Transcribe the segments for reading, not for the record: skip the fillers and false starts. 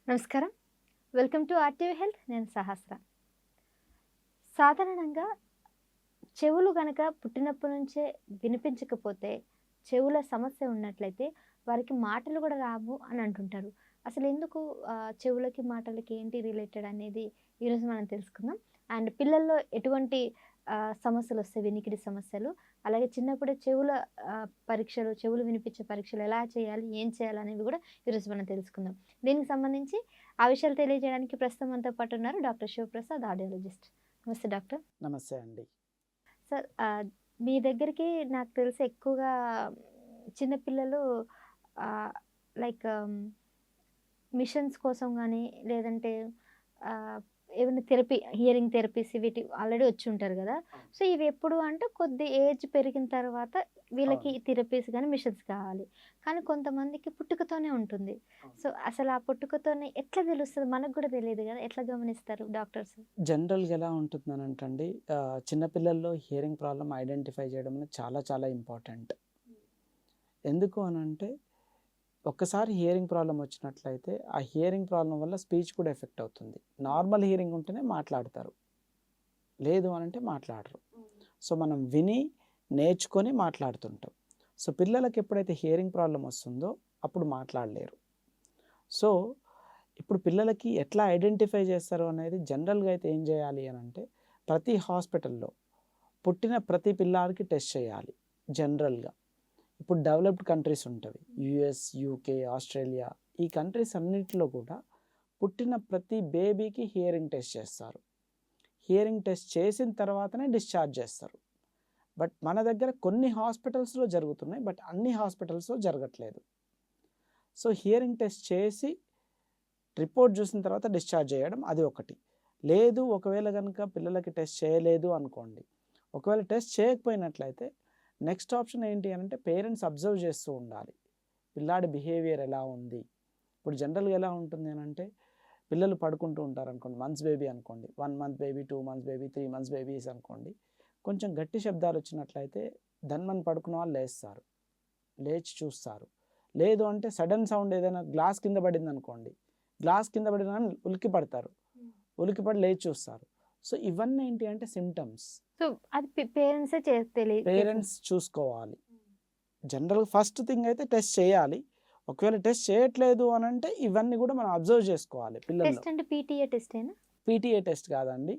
నమస్కారం. Welcome to RTV health. నేను సహస్ర. సాధారణంగా చెవులు గనక పుట్టినప్పటి నుంచే వినిపించకపోతే, చెవుల సమస్య ఉన్నట్లయితే వారికి మాటలు కూడా రావు అని అంటుంటారు. అసలెందుకు చెవులకి, మాటలకి ఏంటి రిలేటెడ్ అనేది ఈరోజు మనం తెలుసుకుందాం. అండ్ పిల్లల్లో ఎటువంటి సమస్యలొస్తాయి, వినికిడి సమస్యలు, అలాగే చిన్నప్పుడే చెవుల పరీక్షలు, చెవులు వినిపించే పరీక్షలు ఎలా చేయాలి, ఏం చేయాలనేవి కూడా ఈరోజు మనం తెలుసుకుందాం. దీనికి సంబంధించి ఆ విషయాలు తెలియజేయడానికి ప్రస్తుతం మనతో పాటు ఉన్నారు డాక్టర్ శివప్రసాద్, ఆడియాలజిస్ట్. నమస్తే డాక్టర్. నమస్తే అండి. సార్, మీ దగ్గరికి నాకు తెలిసి ఎక్కువగా చిన్న పిల్లలు ఆహ్, లైక్ మిషన్స్ కోసం గానీ, లేదంటే ఆహ్, ఏవన్నా హియరింగ్ థెరపీస్ వీటి ఆల్రెడీ వచ్చుంటారు గదా! సో, ఇవి ఎప్పుడు అంటే కొద్ది ఏజ్ పెరిగిన తర్వాత వీళ్ళకి అవును. థెరపీస్ గానీ, మిషన్స్ కావాలి. కానీ కొంతమందికి పుట్టుకతోనే ఉంటుంది. అవును. సో, అసలు ఆ పుట్టుకతోనే ఎట్లా తెలుస్తది? మనకు గూడా తెలీదు గదా! ఎట్లా గమనిస్తారు డాక్టర్స్? జనరల్‌గా ఎలా ఉంటుందనంటండి, చిన్న పిల్లల్లో హియరింగ్ ప్రాబ్లమ్ ఐడెంటిఫై చేయడం అనేది చాలా చాలా ఇంపార్టెంట్. ఎందుకు అనంటే, ఒక్కసారి హియరింగ్ ప్రాబ్లమ్ వచ్చినట్లయితే, ఆ హియరింగ్ ప్రాబ్లమ్ వల్ల స్పీచ్ కూడా ఎఫెక్ట్ అవుతుంది. నార్మల్ హియరింగ్ ఉంటేనే మాట్లాడతారు. లేదు అనంటే మాట్లాడరు. సో, మనం విని, నేర్చుకొని మాట్లాడుతుంటాం. సో, పిల్లలకి ఎప్పుడైతే హియరింగ్ ప్రాబ్లమ్ వస్తుందో, అప్పుడు మాట్లాడలేరు. సో, ఇప్పుడు పిల్లలకి ఎట్లా ఐడెంటిఫై చేస్తారు అనేది జనరల్‌గా అయితే ఏం చేయాలి అనంటే, ప్రతి హాస్పిటల్‌లో పుట్టిన ప్రతి పిల్లాడికి టెస్ట్ చేయాలి జనరల్‌గా. ఇప్పుడు డెవలప్డ్ కంట్రీస్ ఉంటవి. యూఎస్, యూకే, ఆస్ట్రేలియా, ఈ కంట్రీస్ అన్నిటిలో కూడా పుట్టిన ప్రతి బేబీకి హియరింగ్ టెస్ట్ చేస్తారు. హియరింగ్ టెస్ట్ చేసిన తర్వాతనే డిశ్చార్జ్ చేస్తారు. బట్ మన దగ్గర కొన్ని హాస్పిటల్స్‌లో జరుగుతున్నాయి. బట్ అన్ని హాస్పిటల్స్‌లో జరగట్లేదు. సో, హియరింగ్ టెస్ట్ చేసి రిపోర్ట్ చూసిన తర్వాత డిశ్చార్జ్ చేయడం అది ఒకటి. లేదు, ఒకవేళ గనుక పిల్లలకి టెస్ట్ చేయలేదు అనుకోండి. ఒకవేళ టెస్ట్ చేయకపోయినట్లయితే నెక్స్ట్ ఆప్షన్ ఏంటి అనంటే, పేరెంట్స్ అబ్జర్వ్ చేస్తూ ఉండాలి. పిల్లాడి బిహేవియర్ ఎలా ఉంది? ఇప్పుడు జనరల్‌గా ఎలా ఉంటుంది అనంటే, పిల్లలు పడుకుంటూ ఉంటారనుకోండి. మంత్స్ బేబీ అనుకోండి. 1 month baby, 2 months baby, 3 months babies అనుకోండి. కొంచెం గట్టి శబ్దాలు వచ్చినట్లయితే ధన్మని పడుకున్న వాళ్ళు లేస్తారు. లేచి చూస్తారు. లేదు అంటే సడెన్ సౌండ్ ఏదైనా గ్లాస్ కింద పడిందనుకోండి. గ్లాస్ కింద పడిన ఉలిక్కి పడతారు. ఉలిక్కిపడి లేచి చూస్తారు. సో, ఇవన్నీ ఏంటి అంటే సింప్టమ్స్. సో, అది పేరెంట్సే పేరెంట్స్ చూసుకోవాలి. జనరల్‌గా ఫస్ట్ థింగ్ అయితే టెస్ట్ చేయాలి. ఒకవేళ టెస్ట్ చేయట్లేదు అనంటే ఇవన్నీ కూడా మనం అబ్జర్వ్ చేసుకోవాలి పిల్లల్లో. టెస్ట్ అంటే పీటీఏ టెస్టేనా? పీటీఏ టెస్ట్ కాదండి.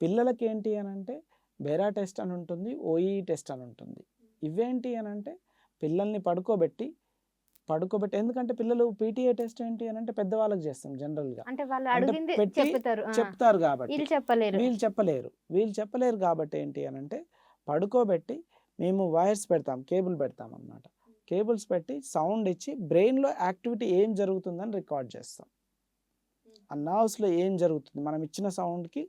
పిల్లలకి ఏంటి అనంటే బెరా టెస్ట్ అని ఉంటుంది. ఓఈఈ టెస్ట్ అని ఉంటుంది. ఇవేంటి అనంటే పిల్లల్ని పడుకోబెట్టి ఎందుకంటే పిల్లలు పీటీఏ టెస్ట్ ఏంటి అనంటే పెద్దవాళ్ళకి చేస్తాం జనరల్‌గా. అంటే వాళ్ళు అంటే అడిగింది పెట్టి చెప్తారు. చెప్తారు కాబట్టి. ఈళ్ళు చెప్పలేరు. వీళ్ళు చెప్పలేరు కాబట్టి ఏంటి అనంటే పడుకోబెట్టి మేము వైర్స్ పెడతాం. కేబుల్ పెడతామనమాట. కేబుల్స్ పెట్టి సౌండ్ ఇచ్చి బ్రెయిన్‌లో యాక్టివిటీ ఏం జరుగుతుందని రికార్డ్ చేస్తాం. ఆ నర్వ్స్‌లో ఏం జరుగుతుంది? మనం ఇచ్చిన సౌండ్‌కి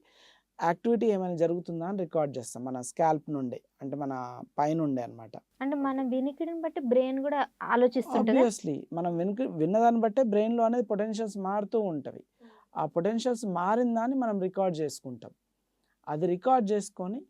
యాక్టివిటీ ఏమైనా జరుగుతుందా అని రికార్డ్ చేస్తాం. మన స్కాల్ప్ నుండి. అంటే మన పైనుండే అనమాట. అంటే మనం వినికిడిని బట్టి బ్రెయిన్ గూడా ఆలోచిస్తుంటదా? ఆబ్వియస్‌లీ మనం విన్నదాన్ని బట్టే బ్రెయిన్‌లో అనేది పొటెన్షియల్స్ మారుతూ ఉంటవి. ఆ పొటెన్షియల్స్ మారిన దాన్ని మనం రికార్డ్ చేసుకుంటాం. అది రికార్డ్ చేసుకొని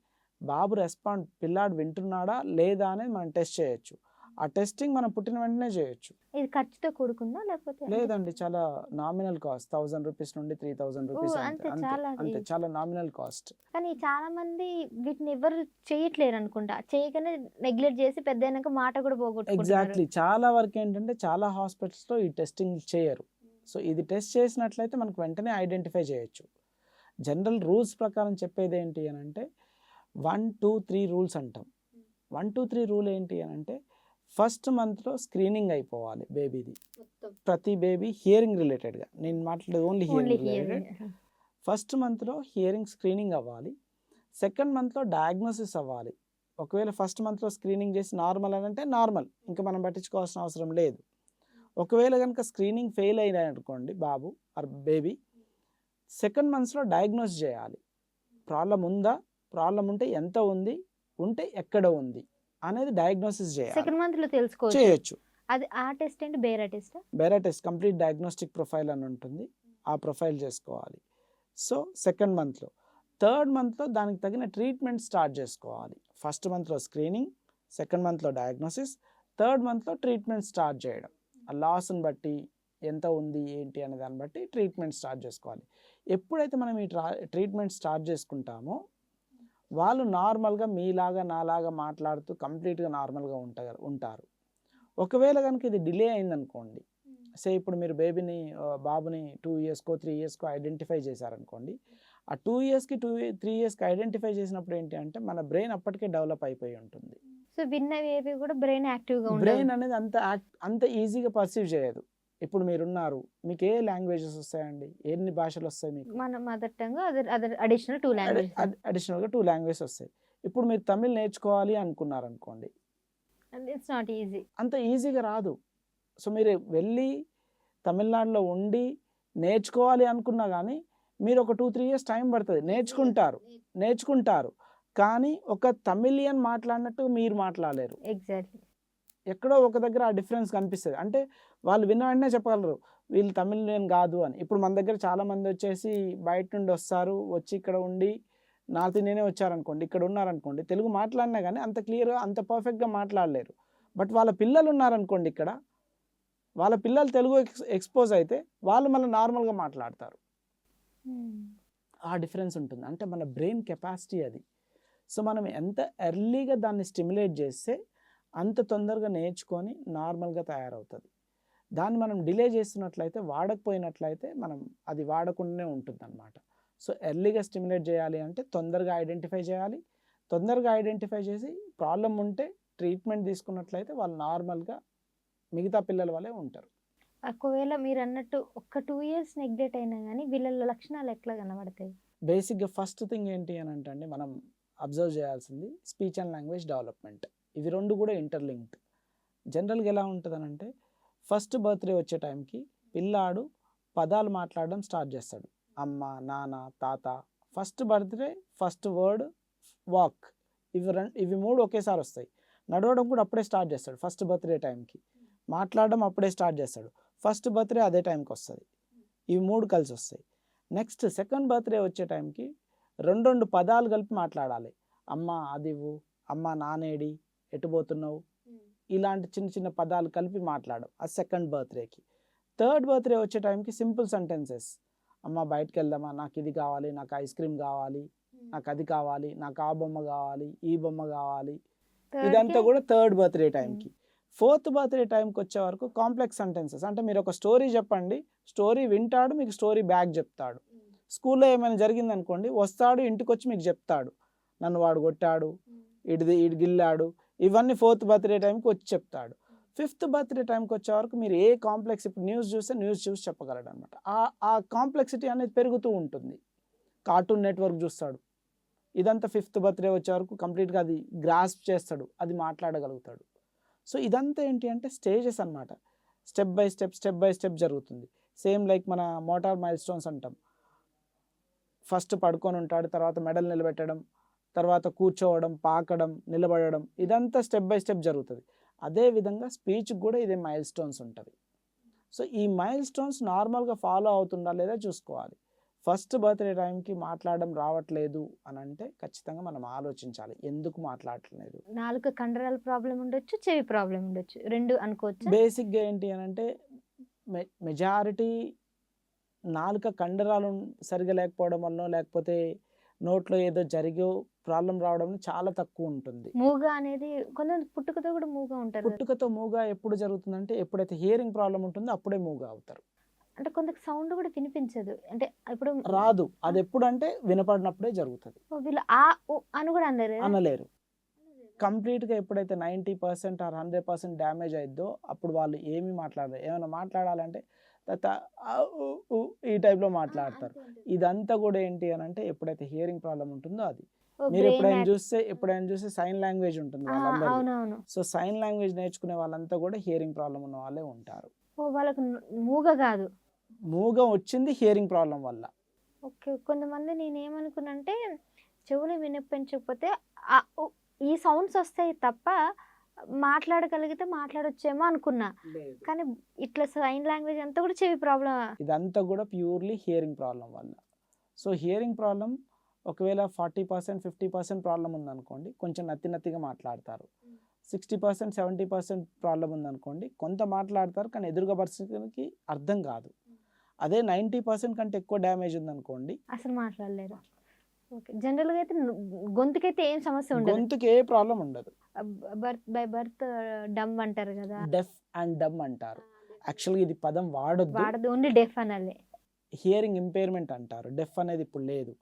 పిల్లాడు వింటున్నాడా? లేదా? అనేది మనం టెస్ట్ చేయొచ్చు. ఆ టెస్టింగ్ మనం పుట్టిన వెంటనే చేయొచ్చు. ఇది ఖర్చుతో కూడుకుందా? లేకపోతే అంటే లేదండి, చాలా నామినల్ కాస్ట్. ₹1000 నుండి ₹3000 అంతే. అంతే అంతే. చాలా అది. అంతే. చాలా నామినల్ కాస్ట్. కానీ చాలా మంది వీటిని ఎవరు చేయట్లేరనుకుంటా. చేయకనే నెగ్లెక్ట్ చేసి పెద్దయినాక మాట కూడా పోగొట్టుకుంటున్నారు. ఎగ్జాక్ట్‌లీ. చాలా వరకేంటంటే చాలా హాస్పిటల్స్‌లో ఈ టెస్టింగ్ చేయరు. సో, ఇది టెస్ట్ చేసినట్లయితే మనకు వెంటనే ఐడెంటిఫై చేయొచ్చు. జనరల్ రూల్స్ ప్రకారం చెప్పేదేంటి అనంటే 1, 2, 3 రూల్స్ అంటాం. 1, 2, 3 రూల్ ఏంటి అనంటే ఫస్ట్ మంత్‌లో స్క్రీనింగ్ అయిపోవాలి బేబీది. ప్రతి బేబీ హియరింగ్ రిలేటెడ్‌గా. నేను మాట్లాడేది only only hearing related. Hearing. First మంత్‌లో హియరింగ్ స్క్రీనింగ్ అవ్వాలి. సెకండ్ మంత్‌లో డయాగ్నోసిస్ అవ్వాలి. ఒకవేళ ఫస్ట్ మంత్‌లో స్క్రీనింగ్ చేసి నార్మల్ అనంటే నార్మల్. ఇంకా మనం పట్టించుకోవాల్సిన అవసరం లేదు. ఒకవేళ గనుక స్క్రీనింగ్ ఫెయిల్ అయ్యాడనుకోండి బాబు ఆర్ బేబీ, సెకండ్ మంత్స్‌లో డయాగ్నోస్ చేయాలి. ప్రాబ్లమ్ ఉందా? ప్రాబ్లమ్ ఉంటే ఎంత ఉంది? ఉంటే ఎక్కడ ఉంది? అనేది డయాగ్నోసిస్ చేయాలి. సెకండ్ మంత్‌లో తెలుసుకోవచ్చు. చేయొచ్చు. అది ఆ టెస్ట్ ఏంటి? Bera టెస్టా? బెరా test complete diagnostic profile అని ఉంటుంది. ఆ ప్రొఫైల్ చేసుకోవాలి. సో, సెకండ్ మంత్‌లో. థర్డ్ మంత్‌లో దానికి తగిన ట్రీట్మెంట్ స్టార్ట్ చేసుకోవాలి. ఫస్ట్ మంత్‌లో స్క్రీనింగ్, సెకండ్ మంత్‌లో డయాగ్నోసిస్, థర్డ్ మంత్‌లో ట్రీట్మెంట్ స్టార్ట్ చేయడం. ఆ లాస్‌ని బట్టి, ఎంత ఉంది ఏంటి అనే దాన్ని బట్టి ట్రీట్మెంట్ స్టార్ట్ చేసుకోవాలి. ఎప్పుడైతే మనం ఈ ట్రీట్మెంట్ స్టార్ట్ చేసుకుంటామో వాళ్ళు నార్మల్గా మీలాగా నాలాగా మాట్లాడుతూ కంప్లీట్గా నార్మల్గా ఉంటారు. ఒకవేళ కనుక ఇది డిలే అయిందనుకోండి, ఇప్పుడు మీరు బాబుని 2 ఇయర్స్కో 3 ఇయర్స్కో ఐడెంటిఫై చేశారనుకోండి, ఆ 2 ఇయర్స్కి 3 ఇయర్స్కి ఐడెంటిఫై చేసినప్పుడు ఏంటి అంటే మన బ్రెయిన్ అప్పటికే డెవలప్ అయిపోయి ఉంటుంది. సో విన్నవి ఏవి కూడా బ్రెయిన్ యాక్టివ్గా ఉండదు. బ్రెయిన్ అనేది అంత ఈజీగా పర్సీవ్ చేయదు. ఇప్పుడు మీరున్నారు, మీకు ఏ లాంగ్వేజెస్ వస్తాయండి? ఎన్ని భాషలు వస్తాయి మీకు? మన mother tongue other additional 2 languages. అడిషనల్గా 2 లాంగ్వేజెస్ వస్తాయి. ఇప్పుడు మీరు తమిళ్ నేర్చుకోవాలి అనుకున్నారనుకోండి, ఇట్స్ నాట్ ఈజీ. అంత ఈజీగా రాదు. సో మీరు వెళ్ళి తమిళనాడులో ఉండి నేర్చుకోవాలి అనుకున్నా కానీ మీరు ఒక 2-3 ఇయర్స్ టైం పడుతుంది. నేర్చుకుంటారు కానీ ఒక తమిళియన్ మాట్లాడినట్టు మీరు మాట్లాడలేరు. ఎగ్జాక్ట్లీ. ఎక్కడో ఒక దగ్గర ఆ డిఫరెన్స్ కనిపిస్తుంది. అంటే వాళ్ళు విన్న వెంటనే చెప్పగలరు వీళ్ళు తమిళియన్ కాదు అని. ఇప్పుడు మన దగ్గర చాలామంది వచ్చేసి బయట నుండి వస్తారు, వచ్చి ఇక్కడ ఉండి నార్త్ ఇండియనే వచ్చారనుకోండి, ఇక్కడ ఉన్నారనుకోండి, తెలుగు మాట్లాడినా కానీ అంత క్లియర్గా అంత పర్ఫెక్ట్గా మాట్లాడలేరు. బట్ వాళ్ళ పిల్లలు ఉన్నారనుకోండి, ఇక్కడ వాళ్ళ పిల్లలు తెలుగు ఎక్స్పోజ్ అయితే వాళ్ళు మళ్ళీ నార్మల్గా మాట్లాడతారు. ఆ డిఫరెన్స్ ఉంటుంది. అంటే మన బ్రెయిన్ కెపాసిటీ అది. సో మనం ఎంత ఎర్లీగా దాన్ని స్టిమ్యులేట్ చేస్తే అంత తొందరగా నేర్చుకొని నార్మల్గా తయారవుతుంది. దాన్ని మనం డిలే చేస్తున్నట్లయితే, వాడకపోయినట్లయితే మనం అది వాడకుండానే ఉంటుంది అన్నమాట. సో ఎర్లీగా స్టిమ్యులేట్ చేయాలి అంటే తొందరగా ఐడెంటిఫై చేయాలి. తొందరగా ఐడెంటిఫై చేసి ప్రాబ్లం ఉంటే ట్రీట్మెంట్ తీసుకున్నట్లయితే వాళ్ళు నార్మల్గా మిగతా పిల్లల వల్లే ఉంటారు. ఒకవేళ మీరు అన్నట్టు ఒక 2 ఇయర్స్ నెగ్లెక్ట్ అయినా కానీ వీళ్ళ లక్షణాలు ఎట్లా కనబడతాయి? బేసిక్గా ఫస్ట్ థింగ్ ఏంటి అని అంటే మనం అబ్జర్వ్ చేయాల్సింది స్పీచ్ అండ్ లాంగ్వేజ్ డెవలప్మెంట్. ఇవి రెండు కూడా ఇంటర్లింక్డ్. జనరల్గా ఎలా ఉంటుందనంటే ఫస్ట్ బర్త్డే వచ్చే టైంకి పిల్లాడు పదాలు మాట్లాడడం స్టార్ట్ చేస్తాడు. అమ్మ, నాన్న, తాత. First birthday first word walk, ఇవి 3 ఒకేసారి వస్తాయి. నడవడం కూడా అప్పుడే స్టార్ట్ చేస్తాడు ఫస్ట్ బర్త్డే టైంకి. మాట్లాడడం అప్పుడే స్టార్ట్ చేస్తాడు. ఫస్ట్ బర్త్డే అదే టైంకి వస్తుంది. ఇవి 3 కలిసి వస్తాయి. నెక్స్ట్ సెకండ్ బర్త్డే వచ్చే టైంకి 2 పదాలు కలిపి మాట్లాడాలి. అమ్మ అదివు, అమ్మ నానేడి, ఎటుపోతున్నావు, ఇలాంటి చిన్న చిన్న పదాలు కలిపి మాట్లాడడం అది సెకండ్ బర్త్డేకి. థర్డ్ బర్త్డే వచ్చే టైంకి సింపుల్ సెంటెన్సెస్. అమ్మ బయటకు వెళ్దామా, నాకు ఇది కావాలి, నాకు ఐస్ క్రీమ్ కావాలి, నాకు అది కావాలి, నాకు ఆ బొమ్మ కావాలి, ఈ బొమ్మ కావాలి. ఇదంతా కూడా థర్డ్ బర్త్డే టైంకి. ఫోర్త్ బర్త్డే టైంకి వచ్చే వరకు కాంప్లెక్స్ సెంటెన్సెస్. అంటే మీరు ఒక స్టోరీ చెప్పండి, స్టోరీ వింటాడు, మీకు స్టోరీ బ్యాక్ చెప్తాడు. స్కూల్లో ఏమైనా జరిగింది అనుకోండి, వస్తాడు ఇంటికి వచ్చి మీకు చెప్తాడు, నన్ను వాడు కొట్టాడు, ఇటు గిల్లాడు, ఇవన్నీ ఫోర్త్ బర్త్డే టైంకి వచ్చి చెప్తాడు. ఫిఫ్త్ బర్త్డే టైంకి వచ్చే వరకు మీరు ఏ కాంప్లెక్స్, ఇప్పుడు న్యూస్ చూస్తే న్యూస్ చూసి చెప్పగలడు అనమాట. ఆ కాంప్లెక్సిటీ అనేది పెరుగుతూ ఉంటుంది. కార్టూన్ నెట్వర్క్ చూస్తాడు, ఇదంతా ఫిఫ్త్ బర్త్డే వచ్చే వరకు కంప్లీట్గా అది గ్రాస్ప్ చేస్తాడు, అది మాట్లాడగలుగుతాడు. సో ఇదంతా ఏంటి అంటే స్టేజెస్ అనమాట. స్టెప్ బై స్టెప్ జరుగుతుంది. సేమ్ లైక్ మన మోటార్ మైల్ స్టోన్స్ అంటాం. ఫస్ట్ పడుకొని ఉంటాడు, తర్వాత మెడల్ నిలబెట్టడం, తర్వాత కూర్చోవడం, పాకడం, నిలబడడం, ఇదంతా స్టెప్ బై స్టెప్ జరుగుతుంది. అదేవిధంగా స్పీచ్కి కూడా ఇదే మైల్ స్టోన్స్ ఉంటుంది. సో ఈ మైల్ స్టోన్స్ నార్మల్గా ఫాలో అవుతుందా లేదా చూసుకోవాలి. ఫస్ట్ బర్త్డే టైంకి మాట్లాడడం రావట్లేదు అని అంటే ఖచ్చితంగా మనం ఆలోచించాలి, ఎందుకు మాట్లాడట్లేదు. నాలుక కండరాల ప్రాబ్లం ఉండొచ్చు, చెవి ప్రాబ్లం ఉండొచ్చు, 2 అనుకోవచ్చు. బేసిక్గా ఏంటి అని అంటే మెజారిటీ నాలుక కండరాలు సరిగా లేకపోవడం వల్ల, లేకపోతే నోట్లో ఏదో జరిగే ప్రాబ్లం రావడం చాలా తక్కువ ఉంటుంది. మూగ అనేది కొంతమంది పుట్టుకతో కూడా మూగ ఉంటారు. పుట్టుకతో మూగ ఎప్పుడు జరుగుతుందంటే ఎప్పుడైతే హియరింగ్ ప్రాబ్లం ఉంటుందో అప్పుడే మూగ అవుతారు. అంటే కొందరికి సౌండ్ కూడా వినిపించదు, అంటే ఇప్పుడు రాదు. అది ఎప్పుడు అంటే వినపడినప్పుడే జరుగుతుంది. వీళ్ళు ఆ అని కూడా అనలేరు. కంప్లీట్గా ఎప్పుడైతే 90% ఆర్ 100% డ్యామేజ్ అయిద్దో అప్పుడు వాళ్ళు ఏమీ మాట్లాడరు. ఏమైనా మాట్లాడాలంటే ఈ టైప్లో మాట్లాడతారు. ఇదంతా కూడా ఏంటి అని అంటే ఎప్పుడైతే హియరింగ్ ప్రాబ్లం ఉంటుందో అది. మీరు ఎప్పుడైనా చూస్తే సైన్ లాంగ్వేజ్ ఉంటుంది వాళ్ళందరూ. సో సైన్ లాంగ్వేజ్ నేర్చుకునే వాళ్ళంతా కూడా హియరింగ్ ప్రాబ్లం ఉన్న వాళ్ళే ఉంటారు. వాళ్ళకి మూగ కాదు, మూగ వచ్చింది హియరింగ్ ప్రాబ్లం వల్ల. ఓకే. కొంతమంది నేనేమనుకున్నంటే చెవులు వినిపించకపోతే ఈ సౌండ్స్ వస్తాయి తప్ప మాట్లాడగలిగితే మాట్లాడొచ్చేమో అనుకున్నా, కానీ ఇట్లా సైన్ లాంగ్వేజ్ అంతా కూడా చెవి ప్రాబ్లం. ఇదంతా కూడా ప్యూర్లీ హియరింగ్ ప్రాబ్లం వల్ల. సో హియరింగ్ ప్రాబ్లం ఒకవేళ 40% 50% ప్రాబ్లం ఉందనుకోండి, కొంచెం నత్తిగా మాట్లాడతారు. 60% 70% ప్రాబ్లం ఉందనుకోండి, కొంత మాట్లాడతారు కానీ ఎదురుగా పర్సన్కి అర్థం కాదు. అదే 90% కంటే ఎక్కువ డ్యామేజ్ ఉందనుకోండి, అసలు మాట్లాడలేరు. ఓకే. జనరల్‌గా అయితే గొంతుకైతే ఏం సమస్య ఉండదు. గొంతుకి ఏ ప్రాబ్లం ఉండదు. బై బర్త్ డమ్ అంటారు గదా! డెఫ్ అండ్ డమ్ అంటారు. యాక్చువల్గా ఇది పదం వాడొద్దు, వాడదు, ఓన్లీ డెఫ్ అనాలి. హియరింగ్ ఇంపైర్మెంట్ అంటారు. డెఫ్ అనేది ఇప్పుడు లేదు.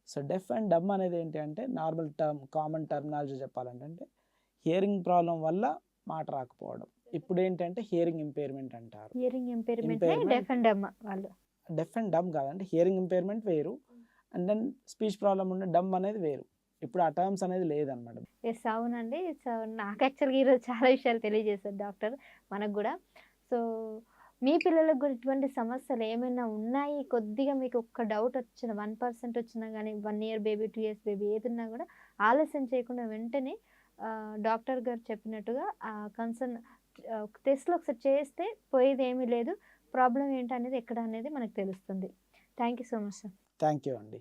సో డెఫ్ అండ్ డమ్ అనేది ఏంటి అంటే నార్మల్ టర్మ్, కామన్ టర్మినాలజీ చెప్పాలంటే హియరింగ్ ప్రాబ్లం వల్ల మాట రాకపోవడం. ఇప్పుడు ఏంటంటే హియరింగ్ ఇంపైర్మెంట్ అంటారు. హియరింగ్ ఇంపైర్మెంట్‌నే ఇంపైర్మెంట్ డెఫ్ అండ్ డమ్ వాళ్ళు. డెఫ్ అండ్ డమ్ కాదండి, హియరింగ్ ఇంపైర్మెంట్ వేరు, అండ్ దెన్ స్పీచ్ ప్రాబ్లం ఉండే డమ్ అనేది వేరు. ఇప్పుడు ఆ టర్మ్స్ అనేది లేదనమాట. యెస్. అవునండి. సో, నాకు యాక్చువల్‌గా ఈరోజు చాలా విషయాలు తెలియజేశారు డాక్టర్ మనకు గూడా. సో, మీ పిల్లలకు గూడా ఇటువంటి సమస్యలు ఏమైనా ఉన్నాయి, కొద్దిగా మీకు ఒక్క డౌట్ వచ్చిన 1% వచ్చినా గానీ 1 ఇయర్ బేబీ, 2 ఇయర్స్ బేబీ ఏదున్నా గూడా ఆలస్యం చేయకుండా వెంటనే డాక్టర్ గారు చెప్పినట్టుగా కన్సర్న్ టెస్ట్‌లు ఒకసారి చేస్తే పోయేదేమీ లేదు. ప్రాబ్లమ్ ఏంటనేది ఎక్కడ అనేది మనకు తెలుస్తుంది. Thank you so much sir. Thank you అండి.